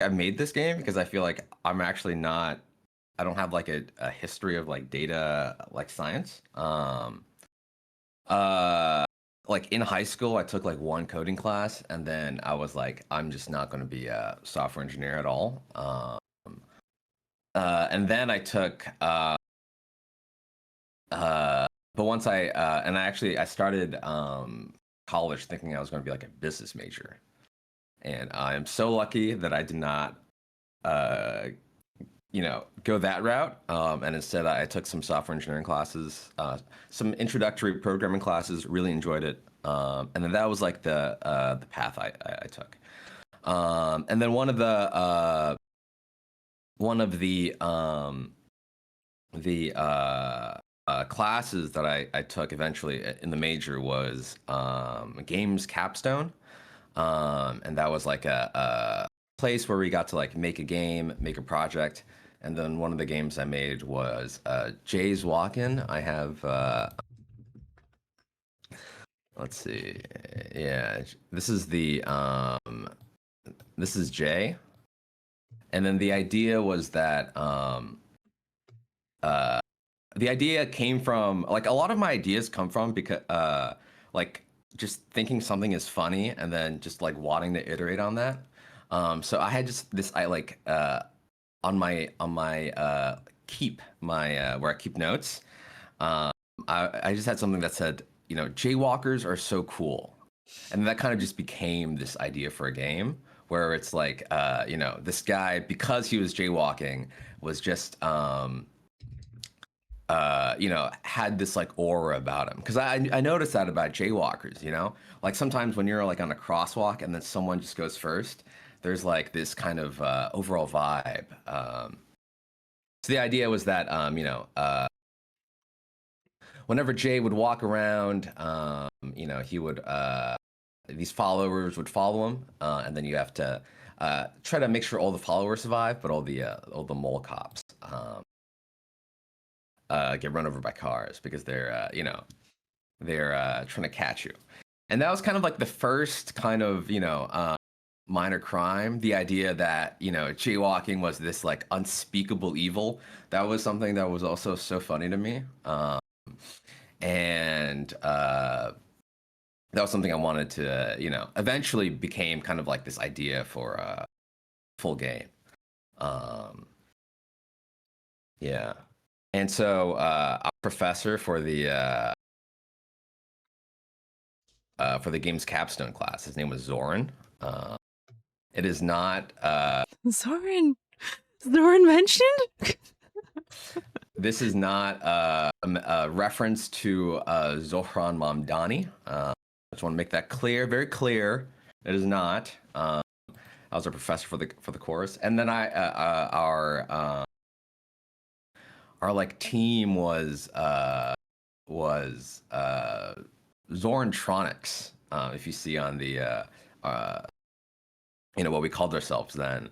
I made this game because I feel like I'm actually not. I don't have like a history of like data like science. Uh, like in high school, I took like one coding class, and then I was like, I'm just not going to be a software engineer at all. And then I took but once I started college thinking I was going to be like a business major, and I'm so lucky that I did not uh, go that route. And instead, I took some software engineering classes, some introductory programming classes. Really enjoyed it, and then that was like the path I took. And then one of the classes that I took eventually in the major was games capstone, and that was like a place where we got to like make a game, make a project, and then one of the games I made was Jay's Walkin'. I have let's see, yeah, this is Jay, and then the idea was that uh, the idea came from like a lot of my ideas come from because like just thinking something is funny and then just like wanting to iterate on that. So I had just this I like on my keep my where I keep notes. Um, I just had something that said, jaywalkers are so cool, and that kind of just became this idea for a game where it's like this guy, because he was jaywalking, was just had this like aura about him. Because I noticed that about jaywalkers, like sometimes when you're like on a crosswalk and then someone just goes first, there's like this kind of overall vibe. So the idea was that whenever Jay would walk around, he would these followers would follow him, and then you have to try to make sure all the followers survive, but all the mole cops get run over by cars because they're trying to catch you. And that was kind of like the first kind of minor crime. The idea that jaywalking was this like unspeakable evil. That was something that was also so funny to me. And that was something I wanted to eventually became kind of like this idea for a full game. Yeah. And so our professor for the game's capstone class, his name was Zoran. It is not. Zoran mentioned? This is not a reference to Zohran Mamdani. I just want to make that clear, very clear. It is not. I was a professor for the course, and then our like team was Zorantronics. If you see on the what we called ourselves then,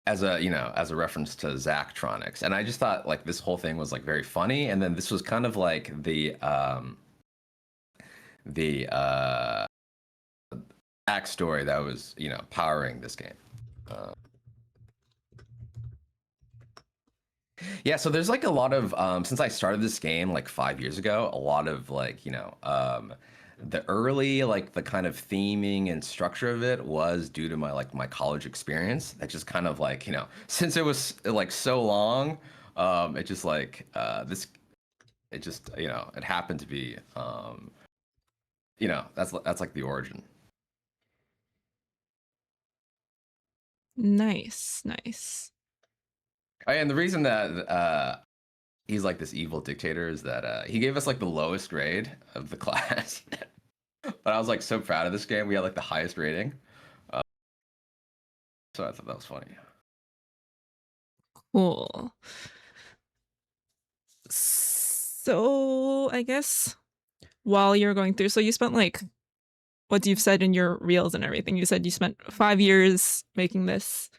as a reference to Zachtronics. And I just thought like this whole thing was like very funny, and then this was kind of like the backstory that was powering this game. Yeah, so there's like a lot of since I started this game like 5 years ago, a lot of like the early like the kind of theming and structure of it was due to my college experience. That just kind of like since it was like so long, it just like this it just it happened to be that's like the origin. Nice. Oh, yeah, and the reason that he's like this evil dictator is that he gave us like the lowest grade of the class. But I was like so proud of this game. We had like the highest rating. So I thought that was funny. Cool. So I guess while you're going through, so you spent like what you've said in your reels and everything. You said you spent 5 years making this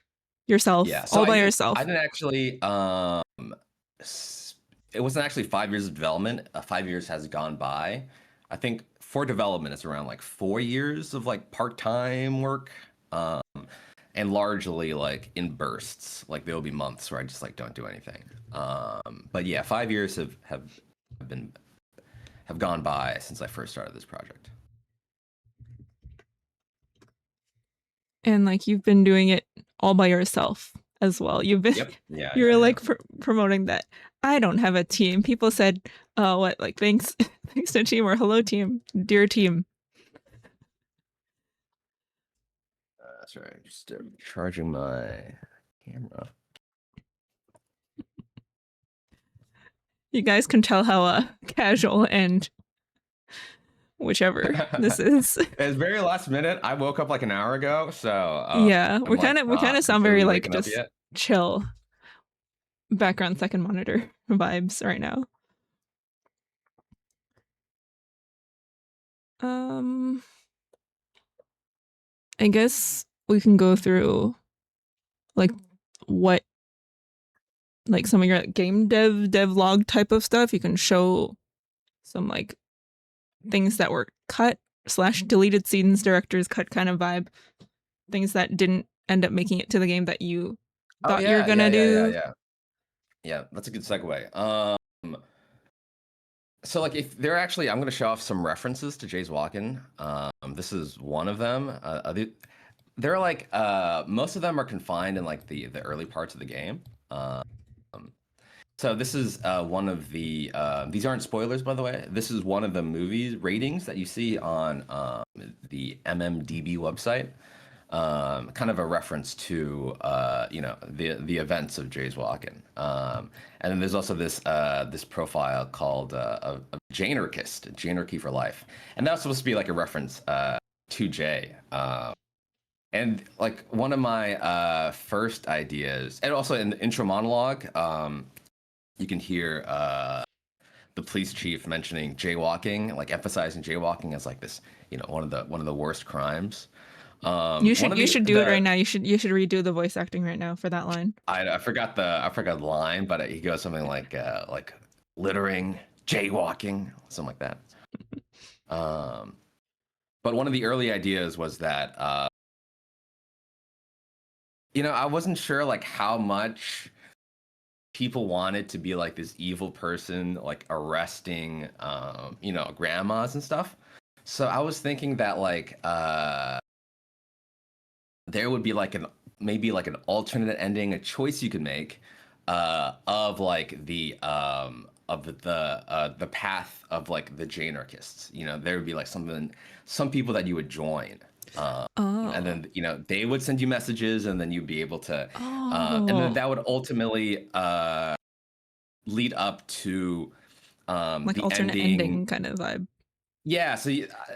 yourself, Yeah, so all by I yourself. didn't actually it wasn't actually 5 years of development. 5 years has gone by. I think for development it's around like 4 years of like part-time work. and largely like in bursts. Like there will be months where I just like don't do anything. But yeah, 5 years been have gone by since I first started this project. And like you've been doing it all by yourself as well. You've been Yep. Yeah. you're Yeah. like promoting that I don't have a team. People said, what like thanks thanks to team or hello team, dear team. That's right. Just charging my camera. You guys can tell how casual and whichever this is. It's very last minute. I woke up like an hour ago, so Yeah, I'm like we kind not of sound very completely like waking up just yet. chill background second monitor vibes right now. I guess we can go through like what like some of your game devlog type of stuff. You can show some like things that were cut slash deleted scenes, director's cut kind of vibe, things that didn't end up making it to the game that you Oh thought you were yeah, yeah, gonna yeah, yeah, do. yeah. Yeah, that's a good segue. So like if they're actually, I'm going to show off some references to Jay's Walken. This is one of them. They're like most of them are confined in like the early parts of the game. Um, so this is one of the these aren't spoilers by the way. This is one of the movies ratings that you see on the MMDB website. Kind of a reference to you know the events of Jay's Walken. And then there's also this profile called of Janarchist, Janarchy for life, and that's supposed to be like a reference to Jay. And like one of my first ideas, and also in the intro monologue, you can hear the police chief mentioning jaywalking, like emphasizing jaywalking as like this, you know, one of the worst crimes. One of You should do it right the now. You should redo the voice acting right now for that line. I forgot the line, but he goes something like littering, jaywalking, something like that. Um, but one of the early ideas was that you know I wasn't sure like how much people wanted to be like this evil person like arresting you know grandmas and stuff. So I was thinking that like there would be like an maybe like an alternate ending, a choice you could make of like the path of like the Janarchists. You know, there would be like some people that you would join. And Oh. then you know they would send you messages, and then you'd be able to, and then Oh. that would ultimately lead up to Like the alternate ending. ending kind of vibe. Yeah, so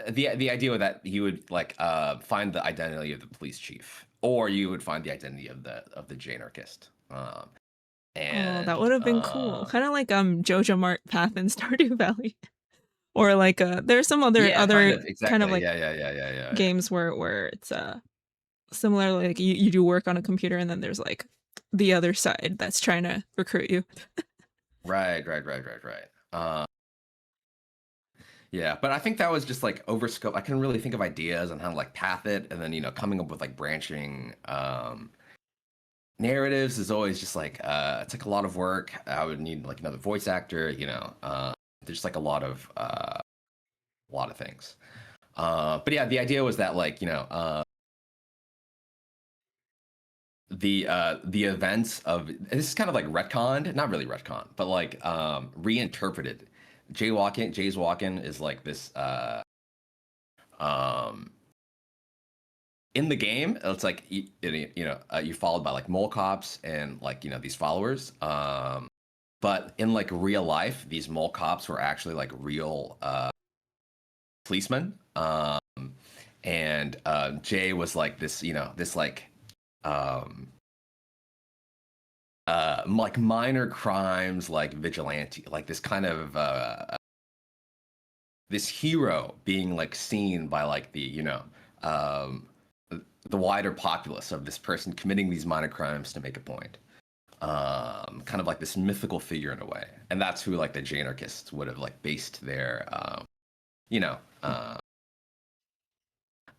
the idea was that he would like find the identity of the police chief, or you would find the identity of the Janarchist. Oh, that would And have been cool. Kind of like Jojo Mart Path in Stardew Valley. Or like there's some yeah, kind other of kind of exactly. like Yeah, yeah, yeah, yeah, yeah, yeah. games where it's similar like you do work on a computer and then there's like the other side that's trying to recruit you. Right, right, right, right, right. Yeah, but I think that was just like overscope. I couldn't really think of ideas on how to like path it, and then you know coming up with like branching narratives is always just like it's like a lot of work. I would need like another voice actor, you know. There's like a lot of things. But yeah, the idea was that like you know the events of this is kind of like retconned, not really retconned, but like reinterpreted. Jay's walking is like this um in the game it's like you know you're followed by like mole cops and like you know these followers but in like real life these mole cops were actually like real policemen and Jay was like this you know this um like minor crimes like vigilante like this kind of this hero being like seen by like the you know um the wider populace of this person committing these minor crimes to make a point. Kind of like this mythical figure in a way, and that's who like the Janarchists would have like based you know,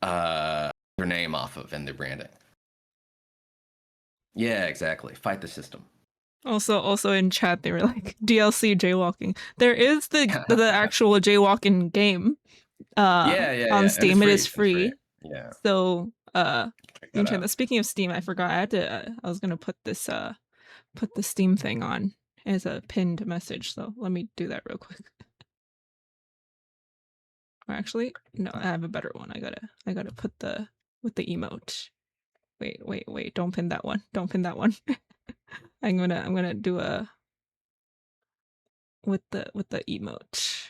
uh, their name off of and their branding. Yeah, exactly. Fight the system. Also in chat they were like DLC jaywalking. There is the actual jaywalking game Yeah, yeah, on yeah. And it's Steam. It free. is And it's free. free. Yeah. So Check you can that try out. that. Speaking of Steam, I forgot I was gonna put the Steam thing on as a pinned message. So let me do that real quick. Or actually, no, I have a better one. I gotta put the with the emote. Wait, don't pin that one. Don't pin that one. I'm gonna do a with the emote.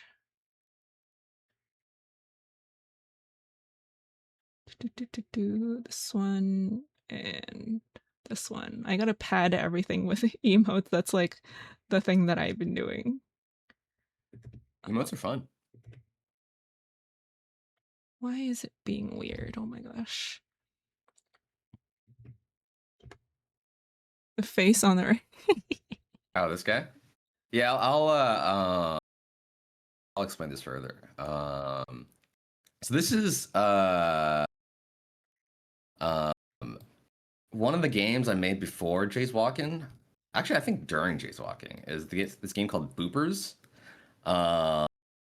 This one and this one. I gotta pad everything with emotes. That's like the thing that I've been doing. Emotes are fun. Why is it being weird? Oh my gosh. The face on the right. Oh, this guy? Yeah, I'll explain this further. So this is um one of the games I made before Jay's Walking. Actually, I think during Jay's Walking is this game called Boopers. Um,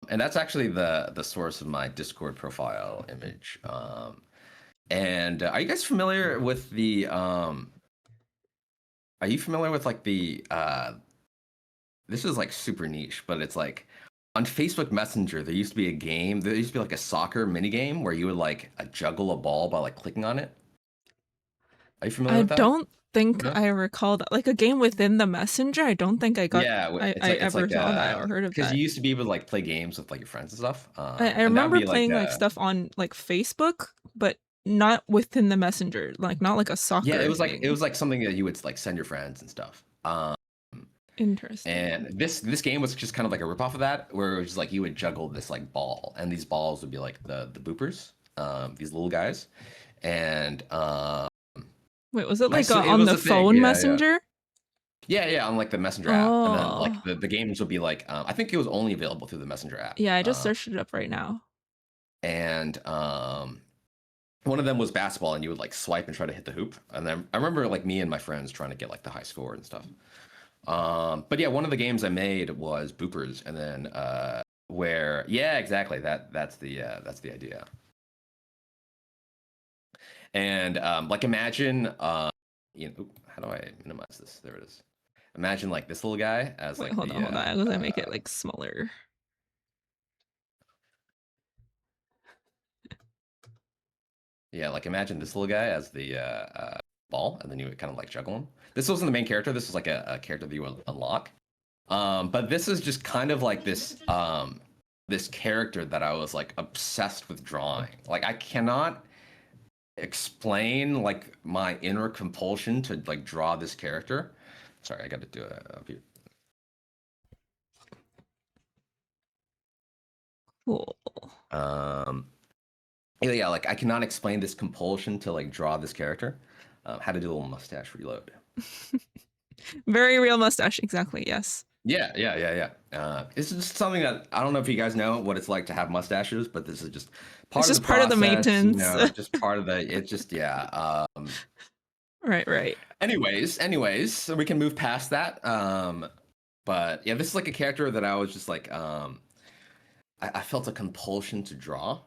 and that's actually the source of my Discord profile image. And are you guys familiar with the are you familiar with like the this is like super niche, but it's like on Facebook Messenger, there used to be a game, there used to be like a soccer mini game where you would like juggle a ball by like clicking on it. Are you familiar I with that? don't think No? I recall that. Like a game within the messenger. I don't think Yeah, I it's ever like saw that or heard of because that. you used to be able to like play games with like your friends and stuff. I And that would remember be like playing like stuff on like Facebook, but not within the messenger. Like not like a yeah, soccer it thing. was like something that you would like send your friends and stuff. And Interesting. this game was just kind of like a ripoff of that, where it was just like you would juggle this like ball, and these balls would be like the boopers, these little guys, and Wait, was it like it on was the a thing, phone yeah, yeah. messenger? Yeah, yeah, on like the Messenger app, and then like Oh, the games would be like I think it was only available through the Messenger app, yeah. I just searched it up right now. and one of them was basketball, and you would like swipe and try to hit the hoop, and then I remember like me and my friends trying to get like the high score and stuff. But yeah, one of the games I made was Boopers, and then where yeah, exactly that's the idea. And like imagine you know, how do I minimize this? There it is. Imagine like this little guy as Wait, like hold on. I was gonna make it like smaller. yeah, like imagine this little guy as the ball, and then you would kind of like juggle him. This wasn't the main character. This was like a character that you would unlock. But this is just kind of like this character that I was like obsessed with drawing. Like I cannot explain like my inner compulsion to like draw this character. Sorry, I got to do a view. Cool. Yeah, yeah, like I cannot explain this compulsion to like draw this character. How to do a little mustache reload. Very real mustache. Exactly. Yes. Yeah, yeah, yeah, yeah. This is just something that I don't know if you guys know what it's like to have mustaches, but this is just It's part of the just part of the process, you maintenance. know, just part of the, it's just, yeah. Right. Anyways, so we can move past that. But yeah, this is like a character that I was just like, I felt a compulsion to draw.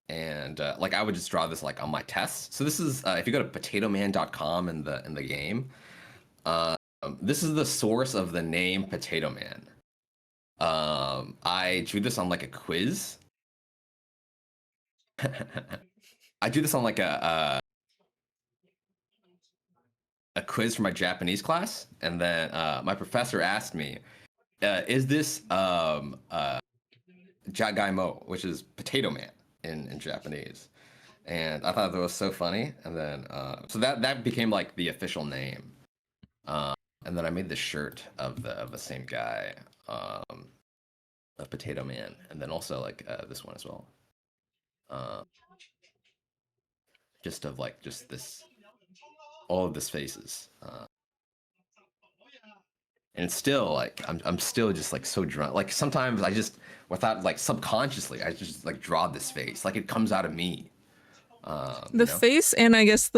And like I would just draw this like on my tests. So this is, if you go to potatoman.com in the game, this is the source of the name Potato Man. I drew this on like a quiz. I drew this on like a quiz for my Japanese class, and then my professor asked me, "Is this jagaimo, which is Potato Man in Japanese?" And I thought that was so funny. And then so that became like the official name. Uh, and then I made the shirt of the same guy. A Potato Man, and then also like this one as well. Uh, just of like just this, all of this faces, and it's still like I'm still just like so drunk. Like sometimes I just without like subconsciously I just like draw this face, like it comes out of me. You The know? face and I guess